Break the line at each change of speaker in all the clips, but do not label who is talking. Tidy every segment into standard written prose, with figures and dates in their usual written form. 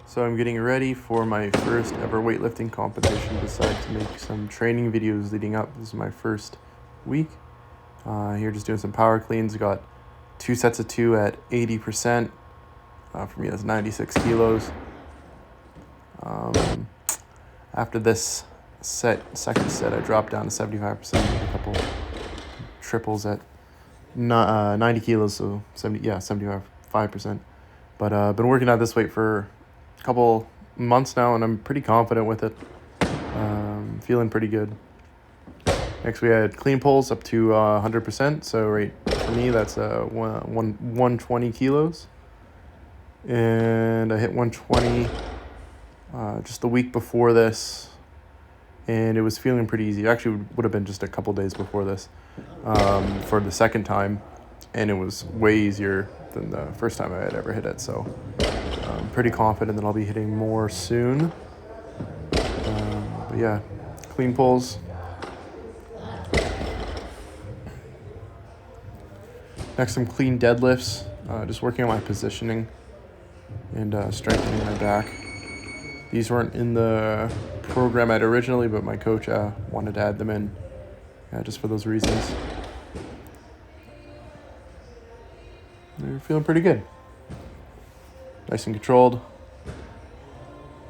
So I'm getting ready for my first ever weightlifting competition. Decided to make some training videos leading up. This is my first week. Here just doing some power cleans. Got 2 sets of 2 at 80%. For me, that's 96 kilos. After this second set, I dropped down to 75%. With a couple triples at 90 kilos, so 75%. But I've been working out this weight for a couple months now, and I'm pretty confident with it. Feeling pretty good. Next, we had clean pulls up to 100%. So right for me, that's 120 kilos. And I hit 120 just the week before this, and it was feeling pretty easy. Actually, would have been just a couple days before this for the second time, and it was way easier than the first time I had ever hit it. So I'm pretty confident that I'll be hitting more soon. But yeah, clean pulls. Next, some clean deadlifts. Just working on my positioning and strengthening my back. These weren't in the program I had originally, but my coach wanted to add them in just for those reasons. They're feeling pretty good. Nice and controlled.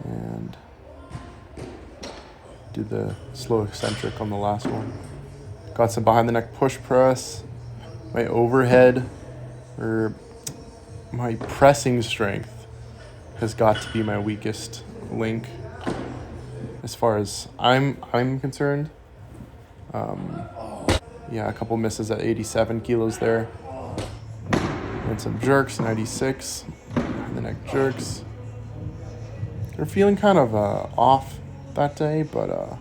And do the slow eccentric on the last one. Got some behind the neck push press. My overhead, or my pressing strength, has got to be my weakest link as far as I'm concerned. A couple misses at 87 kilos there. And some jerks, 96. And the neck jerks. They're feeling kind of off that day, but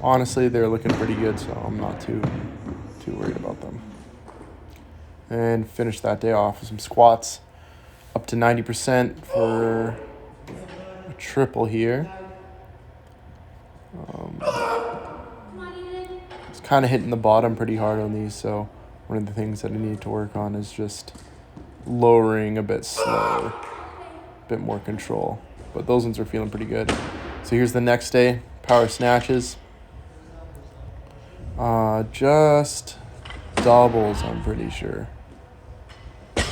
honestly, they're looking pretty good, so I'm not too worried about them. And finish that day off with some squats up to 90% for a triple here. It's kind of hitting the bottom pretty hard on these, so one of the things that I need to work on is just lowering a bit slower, a bit more control. But those ones are feeling pretty good. So here's the next day, power snatches. Just doubles, I'm pretty sure.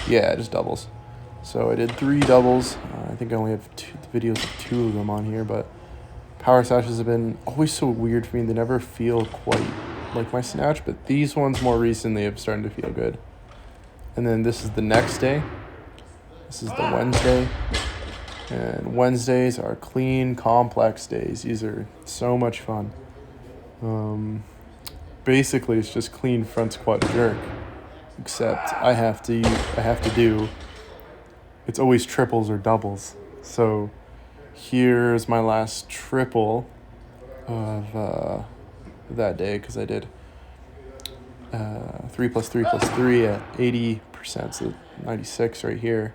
Yeah, just doubles. So I did 3 doubles. I think I only have videos of 2 of them on here, but power snatches have been always so weird for me. They never feel quite like my snatch, but these ones more recently have started to feel good. And then this is the next day. This is the Wednesday. And Wednesdays are clean, complex days. These are so much fun. Basically, it's just clean front squat jerk. Except I have to do, it's always triples or doubles. So here's my last triple of that day, because I did 3 plus 3 plus 3 at 80%, so 96 right here.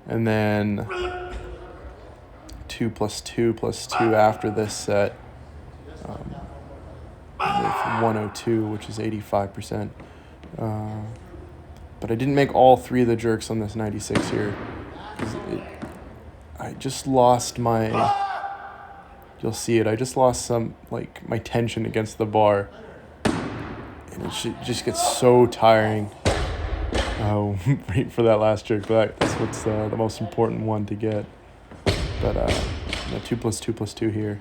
And then 2 plus 2 plus 2 after this set with 102, which is 85%. But I didn't make all 3 of the jerks on this 96 here. I just lost my, you'll see it, I just lost my tension against the bar. And it just gets so tiring right for that last jerk. But that's what's the most important one to get. But 2 plus 2 plus 2 here,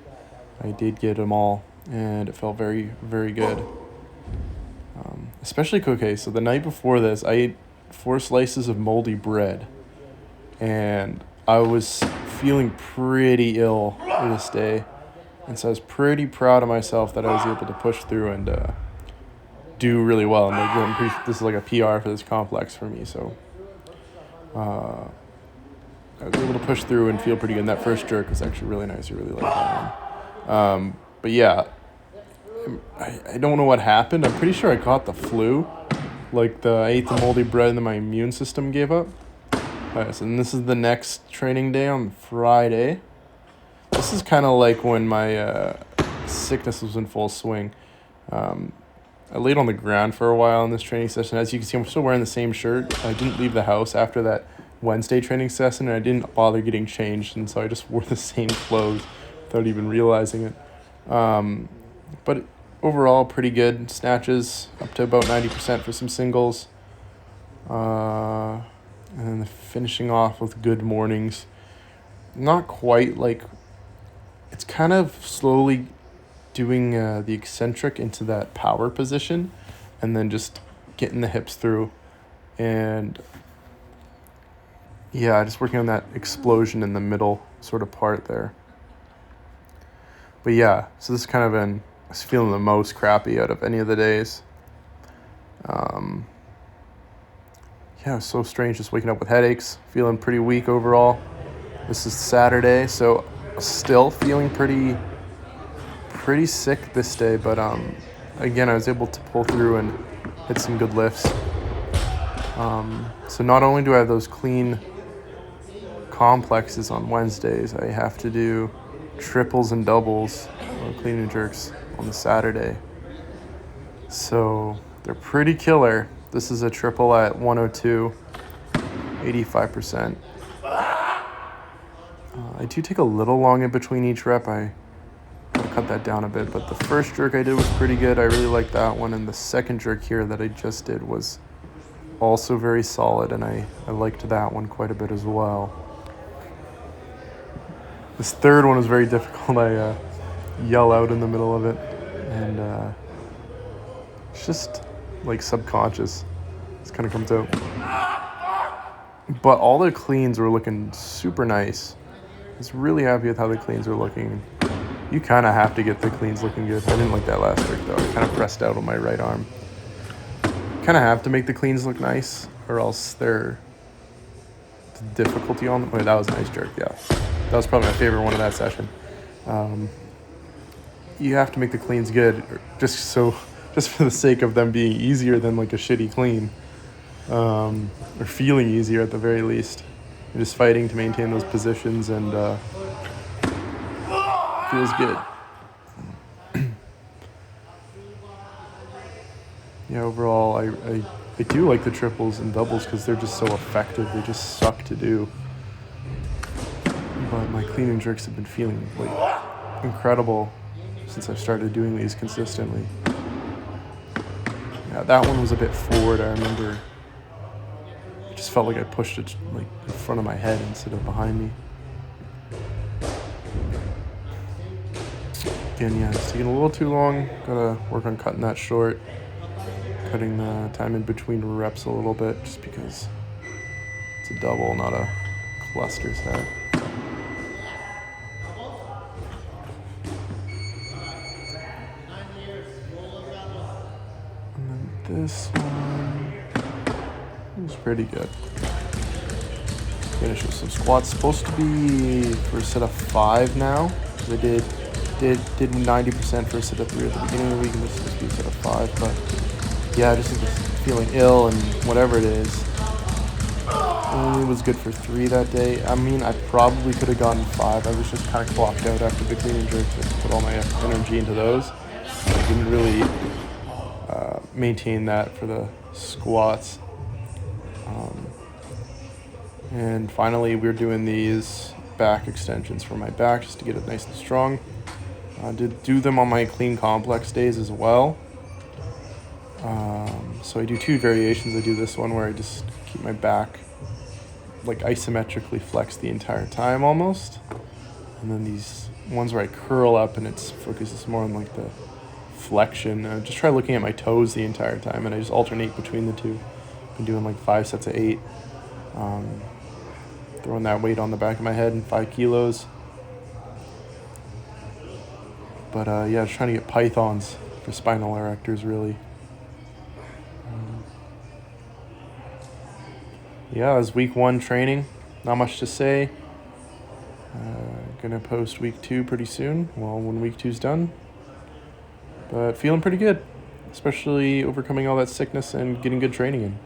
I did get them all, and it felt very, very good. Especially okay, so the night before this, I ate 4 slices of moldy bread, and I was feeling pretty ill this day, and so I was pretty proud of myself that I was able to push through and do really well. And this is like a PR for this complex for me, so I was able to push through and feel pretty good. And that first jerk was actually really nice. I really liked that one. But yeah, I don't know what happened. I'm pretty sure I caught the flu. I ate the moldy bread and then my immune system gave up. So this is the next training day on Friday. This is kind of like when my sickness was in full swing. I laid on the ground for a while in this training session. As you can see, I'm still wearing the same shirt. I didn't leave the house after that Wednesday training session, and I didn't bother getting changed, and so I just wore the same clothes without even realizing it. But overall, pretty good. Snatches up to about 90% for some singles. And then finishing off with good mornings. Not quite like, it's kind of slowly doing the eccentric into that power position and then just getting the hips through. And yeah, just working on that explosion in the middle sort of part there. But yeah, so this kind of I was feeling the most crappy out of any of the days. Yeah, it was so strange just waking up with headaches, feeling pretty weak overall. This is Saturday, so still feeling pretty sick this day, but again, I was able to pull through and hit some good lifts. So not only do I have those clean complexes on Wednesdays, I have to do triples and doubles or clean and jerks on the Saturday. So they're pretty killer. This is a triple at 102, 85%. I do take a little long in between each rep. I cut that down a bit, but the first jerk I did was pretty good. I really liked that one, and the second jerk here that I just did was also very solid, and I liked that one quite a bit as well. This third one was very difficult. I yell out in the middle of it, and it's just like subconscious. It's kind of comes out. But all the cleans were looking super nice. I was really happy with how the cleans were looking. You kind of have to get the cleans looking good. I didn't like that last trick though. I kind of pressed out on my right arm. Kind of have to make the cleans look nice, or else they're the difficulty on them. Wait, that was a nice jerk. Yeah, that was probably my favorite one of that session. You have to make the cleans good, just for the sake of them being easier than like a shitty clean, or feeling easier at the very least. You're just fighting to maintain those positions, and feels good. Yeah, overall, I do like the triples and doubles because they're just so effective. They just suck to do. But my clean and jerks have been feeling like incredible since I've started doing these consistently. Yeah, that one was a bit forward. I remember it just felt like I pushed it like in front of my head instead of behind me. Again, yeah, it's taking a little too long. Gotta work on cutting that short. Cutting the time in between reps a little bit, just because it's a double, not a cluster set. And then this one was pretty good. Finish with some squats. Supposed to be for a set of 5 now. I did 90% for a set of 3 at the beginning of the week, and this is supposed to be a set of 5, but yeah, just feeling ill and whatever it is. Only was good for 3 that day. I mean, I probably could have gotten 5. I was just kind of clocked out after the clean and jerk to put all my energy into those. I didn't really maintain that for the squats. And finally, we're doing these back extensions for my back just to get it nice and strong. I did do them on my clean complex days as well. So I do 2 variations. I do this one where I just keep my back like isometrically flexed the entire time almost. And then these ones where I curl up and it focuses more on like the flexion. I just try looking at my toes the entire time, and I just alternate between the 2. Been doing like 5 sets of 8. Throwing that weight on the back of my head and 5 kilos. But yeah, just trying to get pythons for spinal erectors really. Yeah, it was week 1 training. Not much to say. Gonna post week 2 pretty soon. Well, when week 2's done. But feeling pretty good, especially overcoming all that sickness and getting good training in.